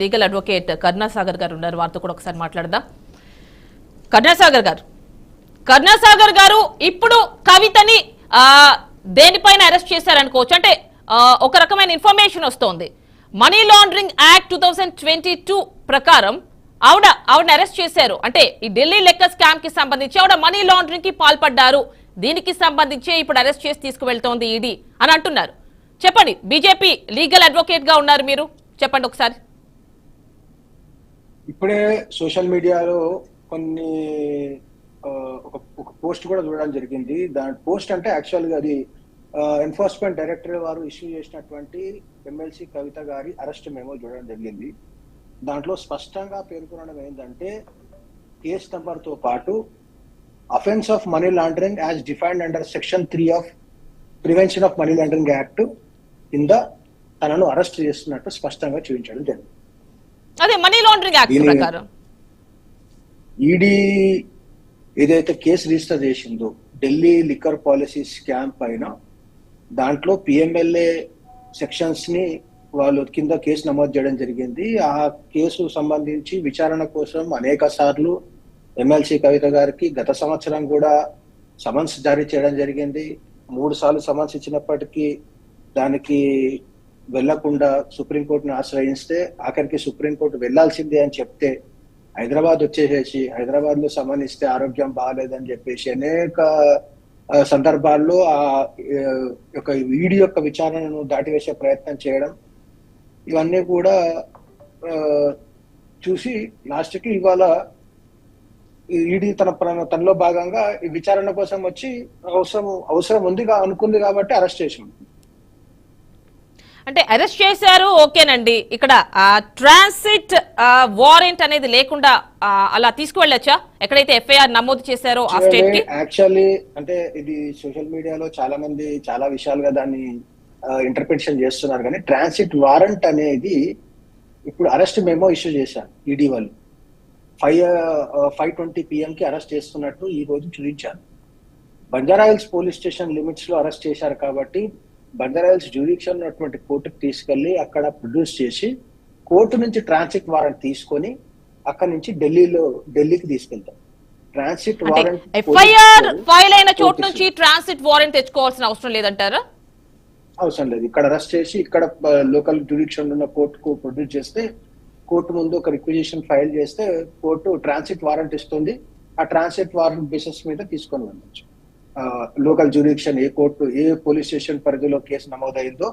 Legal advocate Karunasagar గారు ఉన్నారు, వారితో కూడా ఒకసారి మాట్లాడదాం. కరుణాసాగర్ గారు ఇప్పుడు కవితని దేనిపైన అరెస్ట్ చేశారనుకోవచ్చు. అంటే ఒక రకమైన ఇన్ఫర్మేషన్ వస్తోంది. మనీ లాండరింగ్ యాక్ట్ 2022 ప్రకారం ఆవిడ అరెస్ట్ చేశారు. అంటే ఈ ఢిల్లీ లెక్క స్కామ్ కి సంబంధించి ఆవిడ మనీ లాండరింగ్ కి పాల్పడ్డారు, దీనికి సంబంధించి ఇప్పుడు అరెస్ట్ చేసి తీసుకువెళ్తోంది ఈడీ అని అంటున్నారు. చెప్పండి, బీజేపీ లీగల్ అడ్వకేట్ గా ఉన్నారు మీరు, చెప్పండి ఒకసారి. ఇప్పుడే సోషల్ మీడియాలో కొన్ని ఒక పోస్ట్ కూడా చూడడం జరిగింది. దాని పోస్ట్ అంటే యాక్చువల్ గా అది ఎన్ఫోర్స్మెంట్ డైరెక్టర్ వారు ఇష్యూ చేసినటువంటి ఎమ్మెల్సీ కవిత గారి అరెస్ట్ మెమో చూడడం జరిగింది. దాంట్లో స్పష్టంగా పేర్కొనడం ఏంటంటే కేసు నెంబర్ తో పాటు offence of money laundering as defined under section 3 of prevention of money laundering act కింద తనను అరెస్ట్ చేస్తున్నట్టు స్పష్టంగా చూపించడం జరిగింది. అదే మనీ లాండరింగ్ యాక్ట్ ప్రకారం ఈడీ ఏదైతే కేసు రిజిస్టర్ చేసిందో ఢిల్లీ లిక్కర్ పాలసీ స్కామ్ పైన, దాంట్లో పిఎంఎల్ఏ సెక్షన్స్ ని వాళ్ళు కింద కేసు నమోదు చేయడం జరిగింది. ఆ కేసు సంబంధించి విచారణ కోసం అనేక సార్లు ఎమ్మెల్సీ కవిత గారికి గత సంవత్సరం కూడా సమన్స్ జారీ చేయడం జరిగింది. 3 సార్లు సమన్స్ ఇచ్చినప్పటికీ దానికి వెళ్లకుండా సుప్రీంకోర్టును ఆశ్రయిస్తే ఆఖరికి సుప్రీంకోర్టు వెళ్లాల్సిందే అని చెప్తే హైదరాబాద్ వచ్చేసేసి హైదరాబాద్ లో సమన్నిస్తే ఆరోగ్యం బాగాలేదని చెప్పేసి అనేక సందర్భాల్లో ఆ యొక్క ఈడీ యొక్క విచారణను దాటివేసే ప్రయత్నం చేయడం, ఇవన్నీ కూడా చూసి లాస్ట్ కి ఇవాళ ఈడీ తనలో భాగంగా ఈ విచారణ కోసం వచ్చి అవసరం ఉందిగా అనుకుంది కాబట్టి అరెస్ట్ చేసింది. అంటే అరెస్ట్ చేశారు, ఓకేనండి. ఇక్కడ ట్రాన్సిట్ వారెంట్ అనేది లేకుండా అలా తీసుకువెళ్ళొచ్చా ఎక్కడైతే ఎఫ్ఐఆర్ నమోదు చేశారో ఆ స్టేట్ కి? యాక్చువల్లీ అంటే ఇది సోషల్ మీడియాలో చాలా మంది చాలా విషయాలుగా దాన్ని ఇంటర్ప్రిటేషన్ చేస్తున్నారు. కానీ ట్రాన్సిట్ వారెంట్ అనేది ఇప్పుడు అరెస్ట్ మెమో ఇష్యూ చేశారు ఈడీ వాళ్ళు. 5:20 PM కి అరెస్ట్ చేస్తున్నట్టు ఈ రోజు చూపించారు. బంజారాహిల్స్ పోలీస్ స్టేషన్ లిమిట్స్ లో అరెస్ట్ చేశారు కాబట్టి బంజారాహిల్స్ జ్యూరిడిక్షన్ ఉన్నటువంటి కోర్టుకు తీసుకెళ్లి అక్కడ ప్రొడ్యూస్ చేసి కోర్టు నుంచి ట్రాన్సిట్ వారెంట్ తీసుకొని అక్కడ నుంచి ఢిల్లీకి తీసుకెళ్తాం. ట్రాన్సిట్ వారెంట్ ఎఫ్ఐఆర్ ఫైల్ అయిన చోటు నుంచి ట్రాన్సిట్ వారెంట్ తెచ్చుకోవాల్సిన అవసరం లేదంటారా? అవసరం లేదు. ఇక్కడ అరెస్ట్ చేసి ఇక్కడ లోకల్ జ్యూరిడిక్షన్ ఉన్న కోర్టుకు ప్రొడ్యూస్ చేస్తే కోర్టు ముందు ఒక రిక్విజిషన్ ఫైల్ చేస్తే కోర్టు ట్రాన్సిట్ వారెంట్ ఇస్తుంది. ఆ ట్రాన్సిట్ వారెంట్ బేసిస్ మీద తీసుకొని వెళ్ళచ్చు. లోకల్ జ్యూరిడిక్షన్ ఏ కోర్టు ఏ పోలీస్ స్టేషన్ పరిధిలో కేసు నమోదైందో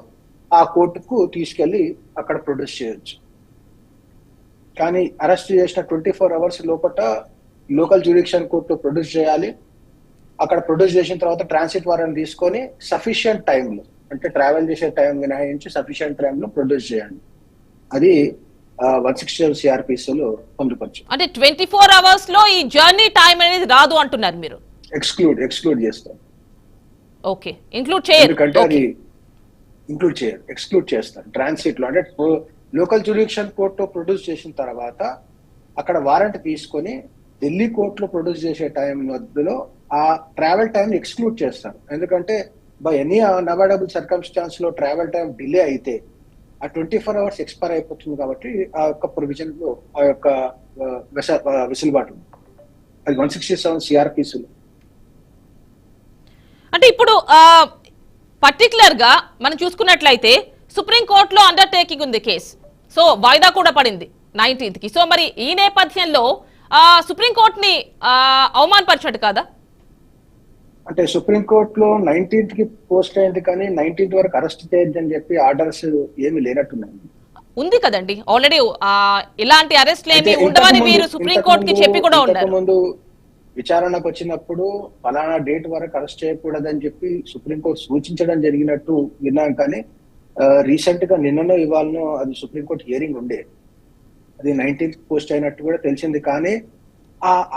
ఆ కోర్టుకు తీసుకెళ్లి అక్కడ ప్రొడ్యూస్ చేయొచ్చు. కానీ అరెస్ట్ చేసిన 24 hours లోపల లోకల్ జ్యూరిడిక్షన్ కోర్టు ప్రొడ్యూస్ చేయాలి. అక్కడ ప్రొడ్యూస్ చేసిన తర్వాత ట్రాన్సిట్ వారెంట్ తీసుకొని సఫిషియంట్ టైంలో, అంటే ట్రావెల్ చేసే టైం మినహాయించి సఫిషియంట్ టైంలో ప్రొడ్యూస్ చేయాలి. అది 167 CRPC లో పొందుపరచు. అంటే 24 hours లో ఈ జర్నీ టైం అనేది రాదు అంటున్నారు మీరు? ఎక్స్క్లూడ్ చేస్తాం. ఓకే, ఇంక్లూడ్ చేయరు. ఎందుకంటే అది ఇంక్లూడ్ చేయరు, ఎక్స్క్లూడ్ చేస్తారు. ట్రాన్సిట్ లో అంటే లోకల్ జ్యూరిడిక్షన్ కోర్టులో ప్రొడ్యూస్ చేసిన తర్వాత అక్కడ వారెంట్ తీసుకొని ఢిల్లీ కోర్టులో ప్రొడ్యూస్ చేసే టైం మధ్యలో ఆ ట్రావెల్ టైం ఎక్స్క్లూడ్ చేస్తారు. ఎందుకంటే బై ఎనీ అన్అవాయిడబుల్ సర్కమ్స్టాన్స్ లో ట్రావెల్ టైం డిలే అయితే ఆ 24 hours ఎక్స్పైర్ అయిపోతుంది. కాబట్టి ఆ యొక్క ప్రొవిజన్ లో ఆ యొక్క వెసులుబాటు అది 167 CRPC లో. అంటే ఇప్పుడు పర్టికులర్ గా మనం చూసుకున్నట్లయితే సుప్రీం కోర్టులో అండర్టేకింగ్ ఉంది కేసు, సో వాయిదా కూడా పడింది 19th కి. సో మరి ఈ నేపథ్యంలో సుప్రీం కోర్టుని అవమానపరిచినట్టు కాదా? అంటే సుప్రీం కోర్టులో 19th కి పోస్ట్ అయింది, కానీ 19th వరకు అరెస్ట్ చేయొద్దని చెప్పి ఆర్డర్స్ ఏమి లేనట్టున్నాయి. ఉంది కదండి ఆల్రెడీ, ఇలాంటి అరెస్ట్ లేని ఉండవని మీరు సుప్రీం కోర్టుకి చెప్పి కూడా ఉన్నారు. ముందు విచారణకు వచ్చినప్పుడు ఫలానా డేట్ వరకు అరెస్ట్ చేయకూడదని చెప్పి సుప్రీంకోర్టు సూచించడం జరిగినట్టు విన్నాం. కానీ రీసెంట్ గా నిన్ననో ఇవాళనో అది సుప్రీంకోర్టు హియరింగ్ ఉండే, అది 19th పోస్ట్ అయినట్టు కూడా తెలిసింది. కానీ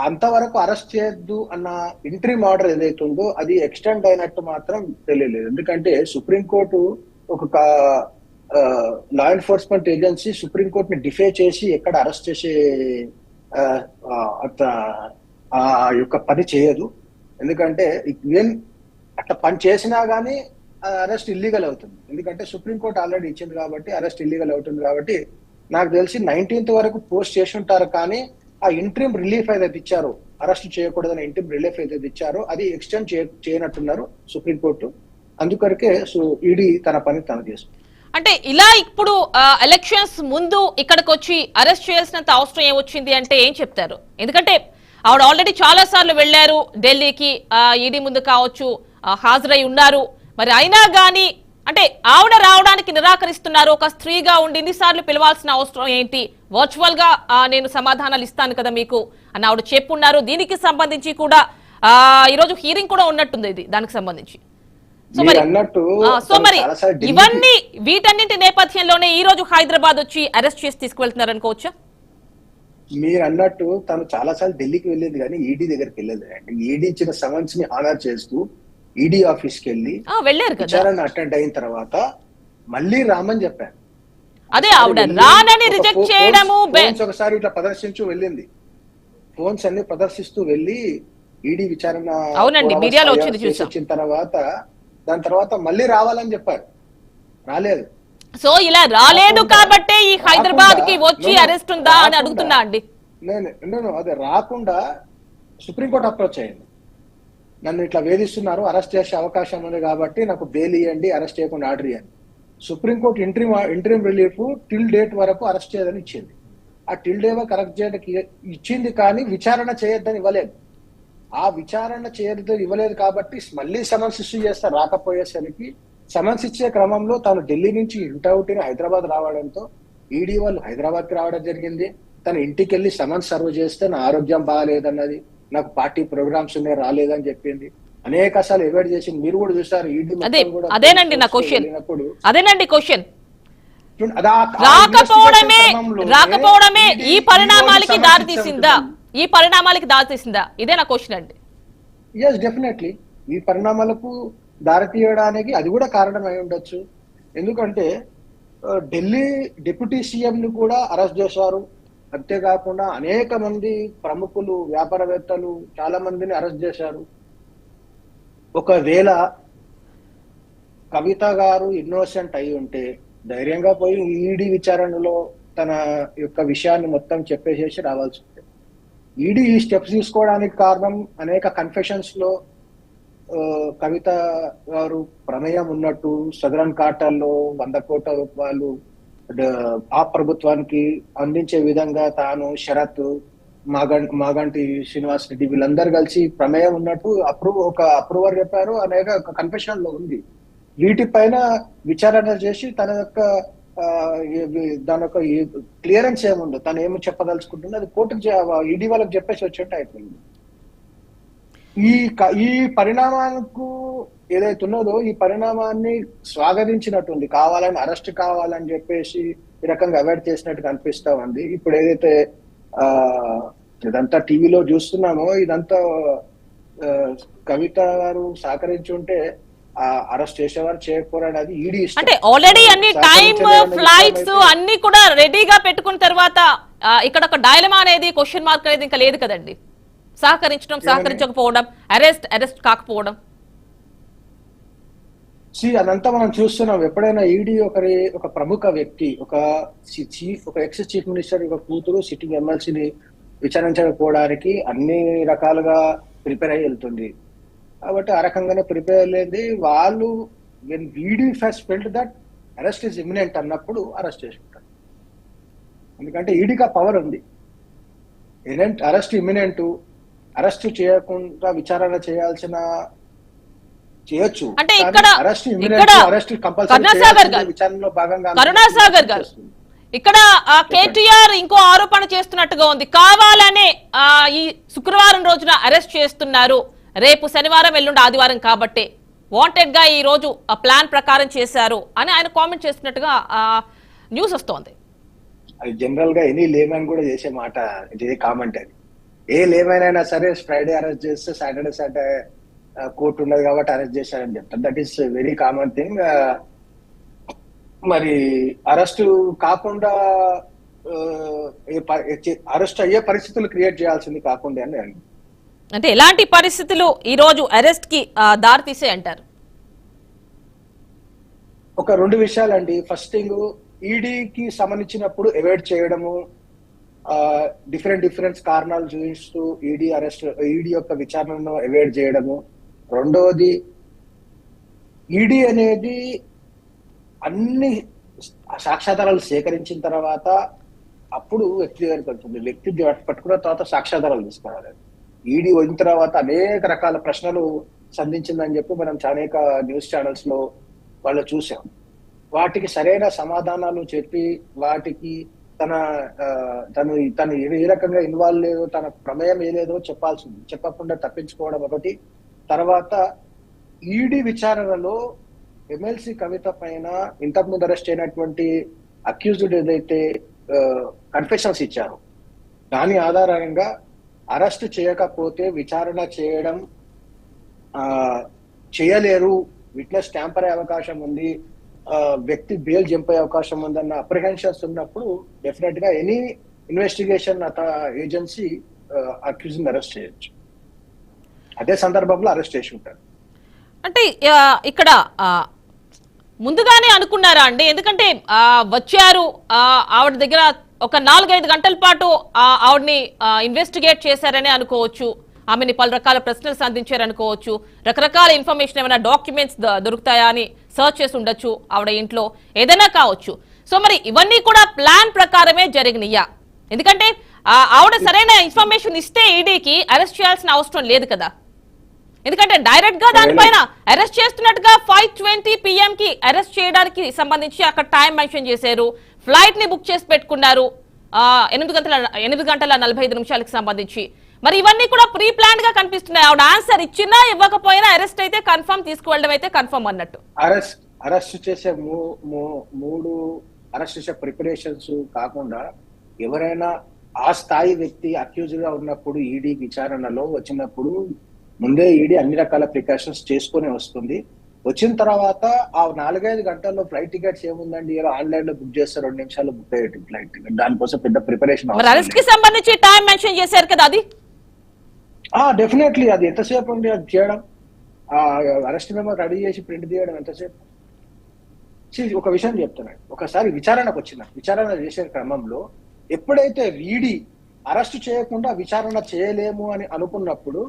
అంతవరకు అరెస్ట్ చేయొద్దు అన్న ఇంట్రీమ్ ఆర్డర్ ఏదైతే ఉందో అది ఎక్స్టెండ్ అయినట్టు మాత్రం తెలియలేదు. ఎందుకంటే సుప్రీంకోర్టు ఒక లా ఎన్ఫోర్స్మెంట్ ఏజెన్సీ సుప్రీంకోర్టుని డిఫే చేసి ఎక్కడ అరెస్ట్ చేసే ఆ యొక్క పని చేయదు. ఎందుకంటే ఈవెన్ అట్లా పని చేసినా గానీ అరెస్ట్ ఇల్లీగల్ అవుతుంది. ఎందుకంటే సుప్రీంకోర్టు ఆల్రెడీ ఇచ్చింది కాబట్టి అరెస్ట్ ఇల్లీగల్ అవుతుంది. కాబట్టి నాకు తెలిసి 19th వరకు పోస్ట్ చేసి ఉంటారు, కానీ ఆ ఇంట్రీమ్ రిలీఫ్ ఏదైతే ఇచ్చారో, అరెస్ట్ చేయకూడదని ఇంట్రీమ్ రిలీఫ్ ఏదైతే ఇచ్చారో అది ఎక్స్టెండ్ చేయనట్టున్నారు సుప్రీంకోర్టు. అందుకొరకే ఈడీ తన పని తను చేస్తుంది. అంటే ఇలా ఇప్పుడు ఎలక్షన్స్ ముందు ఇక్కడికి వచ్చి అరెస్ట్ చేయాల్సినంత అవసరం ఏమొచ్చింది అంటే ఏం చెప్తారు? ఎందుకంటే ఆవిడ ఆల్రెడీ చాలా సార్లు వెళ్లారు ఢిల్లీకి, ఈడీ ముందు కావచ్చు హాజరై ఉన్నారు. మరి అయినా గానీ అంటే ఆవిడ రావడానికి నిరాకరిస్తున్నారు. ఒక స్త్రీగా ఉండి ఇన్నిసార్లు పిలవాల్సిన అవసరం ఏంటి? వర్చువల్ గా నేను సమాధానాలు ఇస్తాను కదా మీకు అని ఆవిడ చెప్పున్నారు. దీనికి సంబంధించి కూడా ఈరోజు హీరింగ్ కూడా ఉన్నట్టుంది ఇది దానికి సంబంధించి. సో మరి ఇవన్నీ వీటన్నింటి నేపథ్యంలోనే ఈ రోజు హైదరాబాద్ వచ్చి అరెస్ట్ చేసి తీసుకువెళ్తున్నారు అనుకోవచ్చా? మీరు అన్నట్టు తను చాలా సార్లు ఢిల్లీకి వెళ్ళేది కానీ ఈడీ దగ్గరికి వెళ్ళేది అండి. ఈడీ ఇచ్చిన సమన్స్ ని ఆనర్ చేస్తూ ఈడీ ఆఫీస్ కి వెళ్ళి విచారణ అటెండ్ అయిన తర్వాత మళ్ళీ రామని చెప్పారు. అదే ఆవిడ రానని రిజెక్ట్ చేయడము ఒకసారి ఇట్లా ప్రదర్శించు వెళ్ళింది, ఫోన్స్ అన్ని ప్రదర్శిస్తూ వెళ్ళి ఈడీ విచారణ వచ్చిన తర్వాత దాని తర్వాత మళ్ళీ రావాలని చెప్పారు, రాలేదు. సో ఇలా రాలేదు కాబట్టి ఈ హైదరాబాద్ కి వచ్చి అరెస్ట్ ఉందా అని అడుగుతున్నా అండి నేను. అదే రాకుండా సుప్రీంకోర్టు అప్రోచ్ అయింది, నన్ను ఇట్లా వేధిస్తున్నారు, అరెస్ట్ చేసే అవకాశం ఉంది కాబట్టి నాకు బెయిల్ ఇవ్వండి, అరెస్ట్ చేయకుండా ఆర్డర్ ఇవ్వండి. Supreme court interim relief till date వరకు అరెస్ట్ చేయదని ఇచ్చింది. ఆ టిల్ డే కరెక్ట్ చేయడానికి ఇచ్చింది కానీ విచారణ చేయొద్దని ఇవ్వలేదు. ఆ విచారణ చేయొద్దని ఇవ్వలేదు కాబట్టి మళ్ళీ సమన్స్ ఇష్యూ చేస్తారు. రాకపోయేసరికి సమన్స్ ఇచ్చే క్రమంలో తాను ఢిల్లీ నుంచి ఇంటౌటిని హైదరాబాద్ రావడంతో ఈడీ వాళ్ళు హైదరాబాద్ కి రావడం జరిగింది. తన ఇంటికి వెళ్ళి సమన్స్ సర్వ్ చేస్తే నా ఆరోగ్యం బాగాలేదన్నది, నాకు పార్టీ ప్రోగ్రామ్స్ ఉన్నాయి రాలేదని చెప్పింది. అనేక సార్లు ఎవాయిడ్ చేసింది. మీరు కూడా చూసారు ఈడీ. అదేనండి నా క్వశ్చన్, అదేనండి క్వశ్చన్. రాకపోవడమే ఈ పరిణామాలకి దారితీసిందా? ఇదే నా క్వశ్చన్ అండి. ఎస్, డెఫినెట్లీ ఈ పరిణామాలకు దారి తీయడానికి అది కూడా కారణం అయి ఉండొచ్చు. ఎందుకంటే ఢిల్లీ డిప్యూటీ సీఎం ని కూడా అరెస్ట్ చేశారు. అంతేకాకుండా అనేక మంది ప్రముఖులు, వ్యాపారవేత్తలు చాలా మందిని అరెస్ట్ చేశారు. ఒకవేళ కవిత గారు ఇన్నోసెంట్ అయి ఉంటే ధైర్యంగా పోయి ఈడీ విచారణలో తన యొక్క విషయాన్ని మొత్తం చెప్పేసేసి రావాల్సి ఉంటుంది. ఈడీ ఈ స్టెప్స్ తీసుకోవడానికి కారణం అనేక కన్ఫెషన్స్ లో కవిత గారు ప్రమేయం ఉన్నట్టు, సదరన్ కార్టల్లో 100 కోట్ల రూపాయలు ఆ ప్రభుత్వానికి అందించే విధంగా తాను, శరత్, మాగంటి శ్రీనివాస్ రెడ్డి వీళ్ళందరూ కలిసి ప్రమేయం ఉన్నట్టు ఒక అప్రూవర్ చెప్పారు. అనేక కన్ఫెషన్ లో ఉంది. వీటిపైన విచారణ చేసి తన యొక్క దాని యొక్క క్లియరెన్స్ ఏముందో, తను ఏమి చెప్పదలుచుకుంటుందో అది కోర్టుకు ఈడీ వాళ్ళకి చెప్పేసి వచ్చేట్టు అయిపోయింది. ఈ పరిణామాలకు ఏదైతే ఉన్నదో ఈ పరిణామాన్ని స్వాగతించినట్టుంది. కావాలని అరెస్ట్ కావాలని చెప్పేసి ఈ రకంగా అవాయిడ్ చేసినట్టు కనిపిస్తా ఉంది. ఇప్పుడు ఏదైతే ఇదంతా టీవీలో చూస్తున్నామో ఇదంతా కవిత గారు సహకరించి ఉంటే అరెస్ట్ చేసేవారు చేయకపోవడం అది ఈడీ ఇష్టం. అంటే ఆల్రెడీ అన్ని టైం ఫ్లైట్స్ అన్ని కూడా రెడీగా పెట్టుకున్న తర్వాత ఇక్కడ ఒక డైలమా అనేది, క్వశ్చన్ మార్క్ అనేది ఇంకా లేదు కదండి. సహకరించకపోవడం, అరెస్ట్ కాకపోవడం, అదంతా మనం చూస్తున్నాం. ఎప్పుడైనా ఈడీ ఒక ప్రముఖ వ్యక్తి, ఒక ఎక్స్ చీఫ్ మినిస్టర్ ఒక కూతురు సిట్టింగ్ ఎమ్మెల్సీని విచారించకపోవడానికి అన్ని రకాలుగా ప్రిపేర్ అయ్యి వెళ్తుంది. కాబట్టి ఆ రకంగానే ప్రిపేర్ అయ్యేది వాళ్ళు. When ED first felt that arrest is imminent అన్నప్పుడు అరెస్ట్ చేసుకుంటారు. ఎందుకంటే ఈడీకి ఆ పవర్ ఉంది. అరెస్ట్ ఇమినెంట్, అరెస్ట్ చేయకుండా విచారణ చేయొచ్చు. అంటే ఇక్కడ విచారణలో భాగంగా కరుణాసాగర్ గారు ఇక్కడ కేటీఆర్ ఇంకో ఆరోపణ చేస్తున్నట్టుగా ఉంది. కావాలనే ఈ శుక్రవారం రోజున అరెస్ట్ చేస్తున్నారు, రేపు శనివారం ఎల్లుండి ఆదివారం కాబట్టి వాంటెడ్ గా ఈ రోజు ప్లాన్ ప్రకారం చేశారు అని ఆయన కామెంట్ చేస్తున్నట్టుగా న్యూస్ వస్తోంది. అది జనరల్ గా ఎనీ లేమన్ కూడా చేసే మాట, కామెంట్ అది. ఏ లేమన్ అయినా సరే ఫ్రైడే అరెస్ట్ చేస్తే సాటర్డే కోర్టు ఉండదు కాబట్టి అరెస్ట్ చేశారని చెప్తారు. That is very common thing. మరి అరెస్ట్ కాకుండా అరెస్ట్ అయ్యే పరిస్థితులు క్రియేట్ చేయాల్సింది కాకుండా అని అంటే ఎలాంటి పరిస్థితులు ఈ రోజు అరెస్ట్ కి దారి తీసే అంటారు? ఒక 2 విషయాలండి. ఫస్ట్ థింగ్, ఈడీకి సంబంధించినప్పుడు అవాయిడ్ చేయడము, డిఫరెంట్ కారణాలు చూపిస్తూ ఈడీ యొక్క విచారణను అవాయిడ్ చేయడము. రెండవది, ఈడీ అనేది అన్ని సాక్ష్యాధారాలు సేకరించిన తర్వాత అప్పుడు వ్యక్తి దగ్గరికి వెళ్తుంది. వ్యక్తి పట్టుకున్న తర్వాత సాక్ష్యాధారాలు తీసుకురావాలి. ఈడీ వచ్చిన తర్వాత అనేక రకాల ప్రశ్నలు సంధించిందని చెప్పి మనం అనేక న్యూస్ ఛానల్స్ లో వాళ్ళు చూసాం. వాటికి సరైన సమాధానాలు చెప్పి వాటికి తను ఏ రకంగా ఇన్వాల్వ్ లేదో, తన ప్రమేయం ఏలేదో చెప్పాల్సింది. చెప్పకుండా తప్పించుకోవడం ఒకటి. తర్వాత ఈడీ విచారణలో ఎమ్మెల్సీ కవిత పైన ఇంతకుముందు అరెస్ట్ అయినటువంటి అక్యూజ్డ్ ఏదైతే కన్ఫెషన్స్ ఇచ్చారో దాని ఆధారంగా అరెస్ట్ చేయకపోతే విచారణ చేయలేరు, విట్నెస్ ట్యాంపర్ అయ్యే అవకాశం ఉంది, వ్యక్తి బెయిల్ జంప్ అయ్యే అవకాశం ఉందన్న అప్రిహెన్షన్స్ ఉన్నప్పుడు డెఫినెట్ గా ఎనీ ఇన్వెస్టిగేషన్ ఏజెన్సీ అక్యూజ్ని అరెస్ట్ చేయొచ్చు. అదే సందర్భంలో అరెస్ట్ చేసి ఉంటారు. అంటే ఇక్కడ ముందుగానే అనుకున్నారా అండి? ఎందుకంటే వచ్చారు, ఆవిడ దగ్గర ఒక 4-5 గంటల పాటు ఆవిడని ఇన్వెస్టిగేట్ చేశారని అనుకోవచ్చు, ఆమెని పలు రకాల ప్రశ్నలు సంధించారనుకోవచ్చు, రకరకాల ఇన్ఫర్మేషన్ ఏమైనా డాక్యుమెంట్స్ దొరుకుతాయా అని సర్చ్ చేసి ఉండొచ్చు, ఆవిడ ఇంట్లో ఏదైనా కావచ్చు. సో మరి ఇవన్నీ కూడా ప్లాన్ ప్రకారమే జరిగినాయా? ఎందుకంటే ఆవిడ సరైన ఇన్ఫర్మేషన్ ఇస్తే ఈడీకి అరెస్ట్ చేయాల్సిన అవసరం లేదు కదా. ఎందుకంటే డైరెక్ట్ గా దానిపైన అరెస్ట్ చేస్తున్నట్టుగా 5:20 PM కి అరెస్ట్ చేయడానికి సంబంధించి అక్కడ టైం మెన్షన్ చేశారు, ఫ్లైట్ ని బుక్ చేసి పెట్టుకున్నారు 8:45 సంబంధించి. మరి ఇవన్నీ కూడా ప్రీ ప్లాన్డ్ గా కనిపిస్తున్నాయి. ఆవిడ ఆన్సర్ ఇచ్చినా ఇవ్వకపోయినా అరెస్ట్ అయితే కన్ఫర్మ్, తీసుకువెళ్ళడం అయితే కన్ఫర్మ్ అన్నట్టు. అరెస్ట్ చేసే అరెస్ట్ చేసే ప్రిపరేషన్స్ కాకుండా ఎవరైనా ఆ స్థాయి వ్యక్తి అక్యూజ్ గా ఉన్నప్పుడు ఈడీ విచారణలో వచ్చినప్పుడు ముందే ఈడీ అన్ని రకాల ప్రికాషన్స్ చేసుకుని వస్తుంది. వచ్చిన తర్వాత ఆ 4-5 గంటల్లో ఫ్లైట్ టికెట్స్ ఏముందండి, ఆన్లైన్ లో బుక్ చేస్తారు, 2 నిమిషాల్లో బుక్ అయ్యేది ఫ్లైట్ టికెట్. దానికోసం పెద్ద ప్రిపరేషన్. అరెస్ట్ కి సంబంధించి టైం మెన్షన్ చేశారు కదా, అది డెఫినెట్లీ అది ఎంతసేపు ఉంది అది చేయడం, అరెస్ట్ మెమో రెడీ చేసి ప్రింట్ తీయడం ఎంతసేపు. ఒక విషయం చెప్తున్నాను, ఒకసారి విచారణ చేసే క్రమంలో ఎప్పుడైతే ఈడీ అరెస్ట్ చేయకుండా విచారణ చేయలేము అని అనుకున్నప్పుడు